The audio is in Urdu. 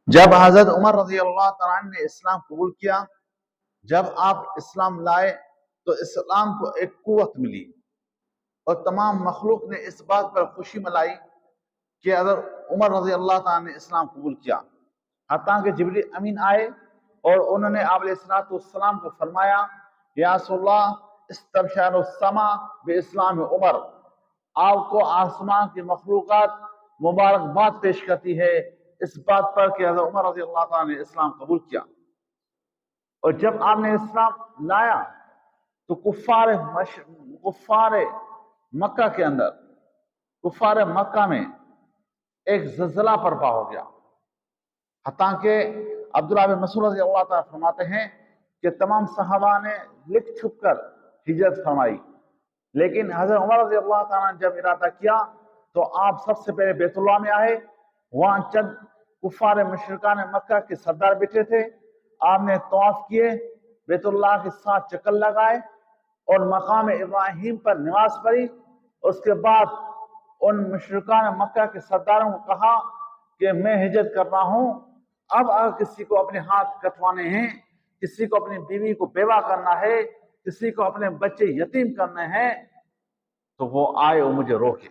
جب حضرت عمر رضی اللہ تعالیٰ عنہ نے اسلام قبول کیا، جب آپ اسلام لائے تو اسلام کو ایک قوت ملی اور تمام مخلوق نے اس بات پر خوشی منائی کہ حضرت عمر رضی اللہ تعالیٰ نے اسلام قبول کیا۔ حتیٰ کہ جبریل امین آئے اور انہوں نے آپ علیہ السلام کو فرمایا، یا رسول اللہ استبشر السما باسلام عمر، آپ کو آسمان کی مخلوقات مبارکباد پیش کرتی ہے اس بات پر کہ حضرت عمر رضی اللہ تعالیٰ نے اسلام قبول کیا۔ اور جب آپ نے اسلام لایا تو کفار مکہ کے اندر، کفار مکہ میں ایک زلزلہ برپا ہو گیا، حتیٰ کہ عبداللہ بن مسعود رضی اللہ تعالیٰ فرماتے ہیں کہ تمام صحابہ نے لکھ چھپ کر ہجرت فرمائی، لیکن حضرت عمر رضی اللہ تعالیٰ نے جب ارادہ کیا تو آپ سب سے پہلے بیت اللہ میں آئے۔ وہاں چند کفار مشرکان مکہ کے سردار بیٹھے تھے، آپ نے طواف کیے، بیت اللہ کے ساتھ چکر لگائے اور مقام ابراہیم پر نماز پڑھی۔ اس کے بعد ان مشرکان مکہ کے سرداروں کو کہا کہ میں ہجرت کر رہا ہوں، اب اگر کسی کو اپنے ہاتھ کٹوانے ہیں، کسی کو اپنی بیوی کو بیوہ کرنا ہے، کسی کو اپنے بچے یتیم کرنے ہیں تو وہ آئے اور مجھے روکے۔